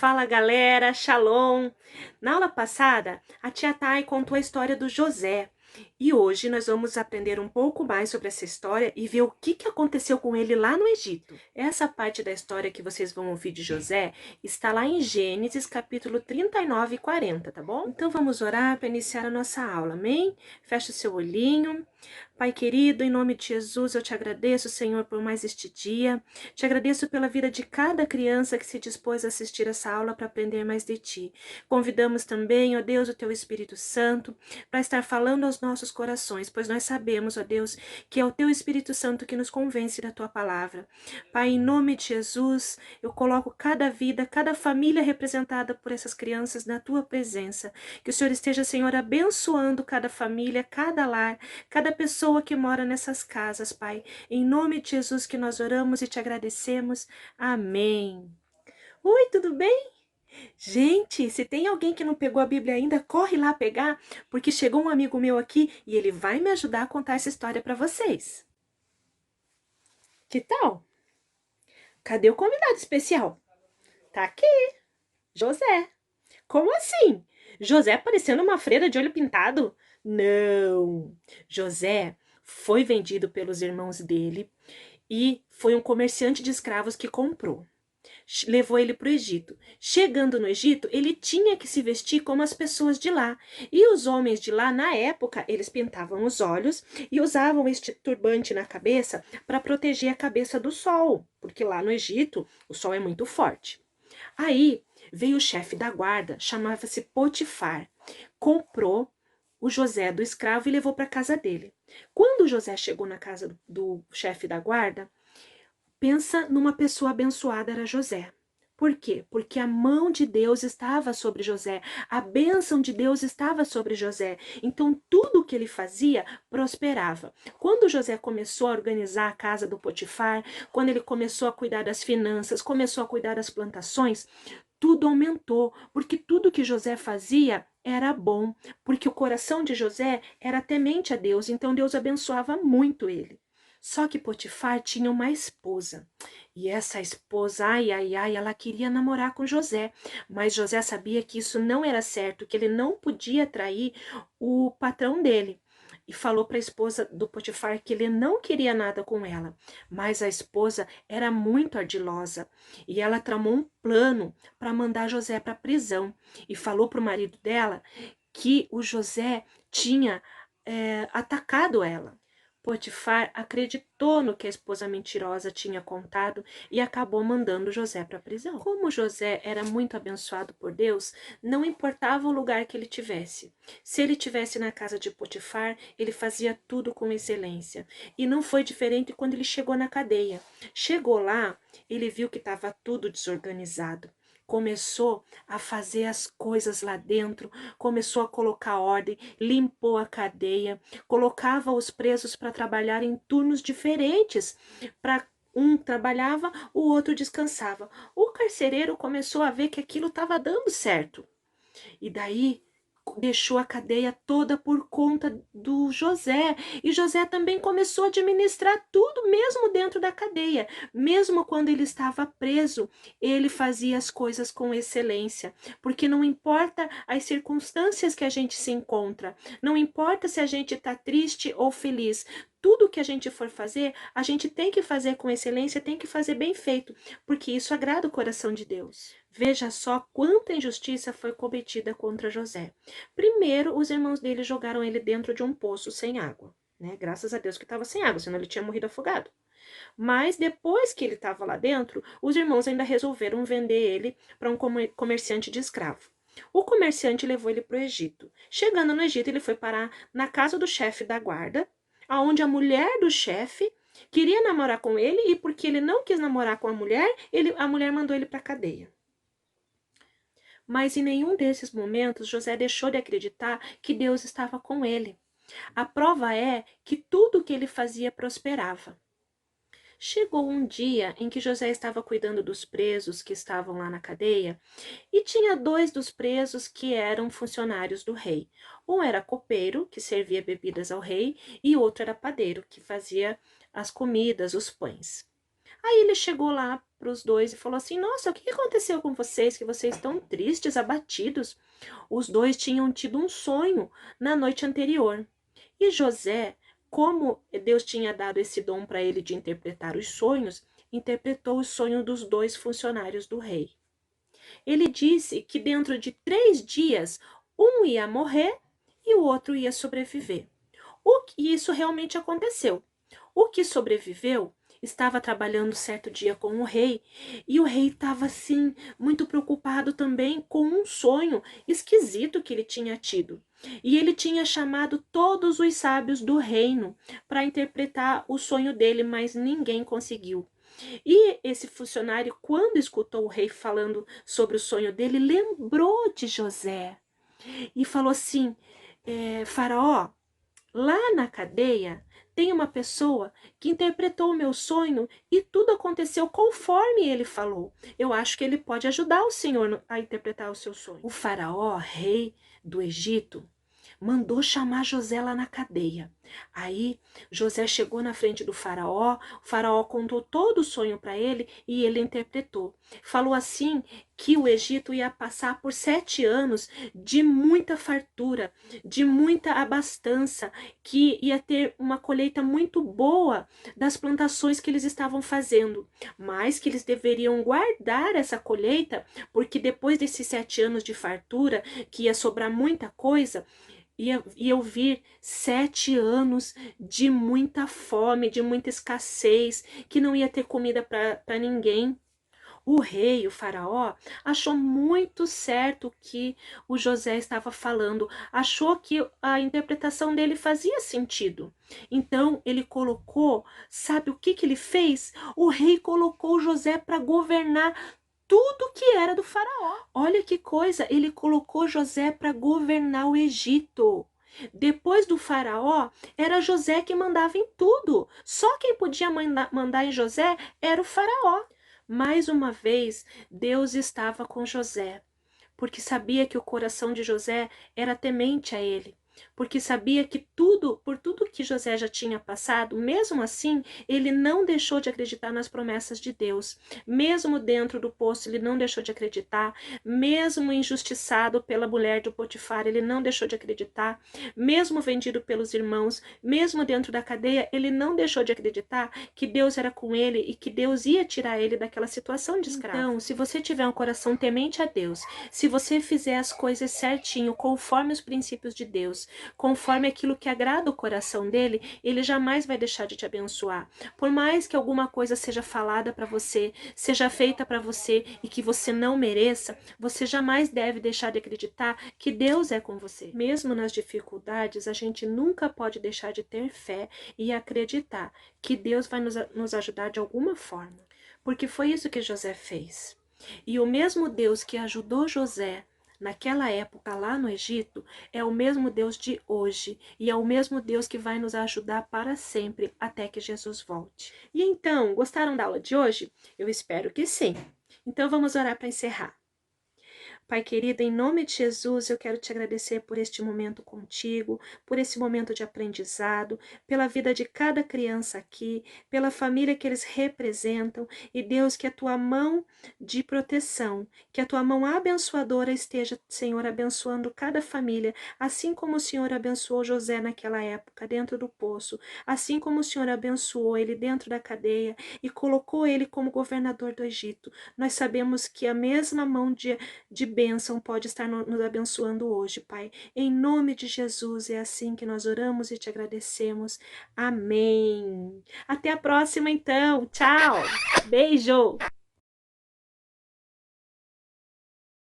Fala galera, Shalom! Na aula passada, a tia Thay contou a história do José. E hoje nós vamos aprender um pouco mais sobre essa história e ver o que aconteceu com ele lá no Egito. Essa parte da história que vocês vão ouvir de José está lá em Gênesis capítulo 39 e 40, tá bom? Então vamos orar para iniciar a nossa aula, amém? Fecha o seu olhinho. Pai querido, em nome de Jesus, eu te agradeço, Senhor, por mais este dia. Te agradeço pela vida de cada criança que se dispôs a assistir essa aula para aprender mais de Ti. Convidamos também, ó Deus, o Teu Espírito Santo para estar falando aos nossos corações, pois nós sabemos, ó Deus, que é o Teu Espírito Santo que nos convence da Tua palavra. Pai, em nome de Jesus, eu coloco cada vida, cada família representada por essas crianças na Tua presença. Que o Senhor esteja, Senhor, abençoando cada família, cada lar, cada pessoa que mora nessas casas, Pai. Em nome de Jesus que nós oramos e te agradecemos. Amém. Oi, tudo bem? Gente, se tem alguém que não pegou a Bíblia ainda, corre lá pegar, porque chegou um amigo meu aqui e ele vai me ajudar a contar essa história para vocês. Que tal? Cadê o convidado especial? Tá aqui, José. Como assim? José parecendo uma freira de olho pintado? Não. José foi vendido pelos irmãos dele e foi um comerciante de escravos que comprou. Levou ele para o Egito. Chegando no Egito, ele tinha que se vestir como as pessoas de lá. E os homens de lá, na época, eles pintavam os olhos e usavam este turbante na cabeça para proteger a cabeça do sol, porque lá no Egito o sol é muito forte. Aí veio o chefe da guarda, chamava-se Potifar, comprou o José do escravo e levou para casa dele. Quando José chegou na casa do chefe da guarda, pensa numa pessoa abençoada, era José. Por quê? Porque a mão de Deus estava sobre José, a bênção de Deus estava sobre José. Então, tudo o que ele fazia prosperava. Quando José começou a organizar a casa do Potifar, quando ele começou a cuidar das finanças, começou a cuidar das plantações, tudo aumentou, porque tudo que José fazia era bom, porque o coração de José era temente a Deus, então Deus abençoava muito ele. Só que Potifar tinha uma esposa. E essa esposa, ai, ai, ai, ela queria namorar com José. Mas José sabia que isso não era certo, que ele não podia trair o patrão dele. E falou para a esposa do Potifar que ele não queria nada com ela. Mas a esposa era muito ardilosa. E ela tramou um plano para mandar José para a prisão. E falou para o marido dela que o José tinha atacado ela. Potifar acreditou no que a esposa mentirosa tinha contado e acabou mandando José para a prisão. Como José era muito abençoado por Deus, não importava o lugar que ele tivesse. Se ele tivesse na casa de Potifar, ele fazia tudo com excelência. E não foi diferente quando ele chegou na cadeia. Chegou lá, ele viu que estava tudo desorganizado. Começou a fazer as coisas lá dentro, começou a colocar ordem, limpou a cadeia, colocava os presos para trabalhar em turnos diferentes, para um trabalhava, o outro descansava. O carcereiro começou a ver que aquilo estava dando certo. E daí deixou a cadeia toda por conta do José. E José também começou a administrar tudo, mesmo dentro da cadeia. Mesmo quando ele estava preso, ele fazia as coisas com excelência. Porque não importa as circunstâncias que a gente se encontra, não importa se a gente está triste ou feliz, tudo que a gente for fazer, a gente tem que fazer com excelência, tem que fazer bem feito, porque isso agrada o coração de Deus. Veja só quanta injustiça foi cometida contra José. Primeiro, os irmãos dele jogaram ele dentro de um poço sem água, né? Graças a Deus que estava sem água, senão ele tinha morrido afogado. Mas depois que ele estava lá dentro, os irmãos ainda resolveram vender ele para um comerciante de escravo. O comerciante levou ele para o Egito. Chegando no Egito, ele foi parar na casa do chefe da guarda, aonde a mulher do chefe queria namorar com ele e porque ele não quis namorar com a mulher mulher mandou ele para a cadeia. Mas em nenhum desses momentos José deixou de acreditar que Deus estava com ele. A prova é que tudo que ele fazia prosperava. Chegou um dia em que José estava cuidando dos presos que estavam lá na cadeia e tinha dois dos presos que eram funcionários do rei. Um era copeiro, que servia bebidas ao rei, e outro era padeiro, que fazia as comidas, os pães. Aí ele chegou lá para os dois e falou assim: nossa, o que aconteceu com vocês, que vocês estão tristes, abatidos? Os dois tinham tido um sonho na noite anterior. E José, como Deus tinha dado esse dom para ele de interpretar os sonhos, interpretou o sonho dos dois funcionários do rei. Ele disse que dentro de 3 dias, um ia morrer e o outro ia sobreviver. E isso realmente aconteceu. O que sobreviveu estava trabalhando certo dia com o rei, e o rei estava assim muito preocupado também com um sonho esquisito que ele tinha tido. E ele tinha chamado todos os sábios do reino para interpretar o sonho dele, mas ninguém conseguiu. E esse funcionário, quando escutou o rei falando sobre o sonho dele, lembrou de José e falou assim: Faraó, lá na cadeia tem uma pessoa que interpretou o meu sonho e tudo aconteceu conforme ele falou. Eu acho que ele pode ajudar o senhor a interpretar o seu sonho. O faraó, rei do Egito, mandou chamar José lá na cadeia. Aí José chegou na frente do faraó, o faraó contou todo o sonho para ele e ele interpretou. Falou assim que o Egito ia passar por 7 anos de muita fartura, de muita abastança, que ia ter uma colheita muito boa das plantações que eles estavam fazendo, mas que eles deveriam guardar essa colheita, porque depois desses 7 anos de fartura, que ia sobrar muita coisa, ia vir 7 anos de muita fome, de muita escassez, que não ia ter comida para ninguém. O rei, o faraó, achou muito certo o que o José estava falando, achou que a interpretação dele fazia sentido. Então ele colocou, sabe o que ele fez? O rei colocou José para governar tudo que era do faraó. Olha que coisa, ele colocou José para governar o Egito. Depois do faraó, era José que mandava em tudo. Só quem podia mandar em José era o faraó. Mais uma vez, Deus estava com José, porque sabia que o coração de José era temente a ele, porque sabia que por tudo que José já tinha passado, mesmo assim, ele não deixou de acreditar nas promessas de Deus. Mesmo dentro do poço, ele não deixou de acreditar. Mesmo injustiçado pela mulher de Potifar, ele não deixou de acreditar. Mesmo vendido pelos irmãos, mesmo dentro da cadeia, ele não deixou de acreditar que Deus era com ele e que Deus ia tirar ele daquela situação de escravo. Então, se você tiver um coração temente a Deus, se você fizer as coisas certinho, conforme os princípios de Deus, conforme aquilo que agrada o coração dele, ele jamais vai deixar de te abençoar. Por mais que alguma coisa seja falada para você, seja feita para você e que você não mereça, você jamais deve deixar de acreditar que Deus é com você. Mesmo nas dificuldades, a gente nunca pode deixar de ter fé e acreditar que Deus vai nos ajudar de alguma forma. Porque foi isso que José fez. E o mesmo Deus que ajudou José naquela época lá no Egito é o mesmo Deus de hoje e é o mesmo Deus que vai nos ajudar para sempre até que Jesus volte. E então, gostaram da aula de hoje? Eu espero que sim. Então vamos orar para encerrar. Pai querido, em nome de Jesus, eu quero te agradecer por este momento contigo, por esse momento de aprendizado, pela vida de cada criança aqui, pela família que eles representam, e Deus, que a tua mão de proteção, que a tua mão abençoadora esteja, Senhor, abençoando cada família, assim como o Senhor abençoou José naquela época, dentro do poço, assim como o Senhor abençoou ele dentro da cadeia e colocou ele como governador do Egito. Nós sabemos que a mesma mão de bênção pode estar nos abençoando hoje, Pai. Em nome de Jesus, é assim que nós oramos e te agradecemos. Amém. Até a próxima, então. Tchau. Beijo.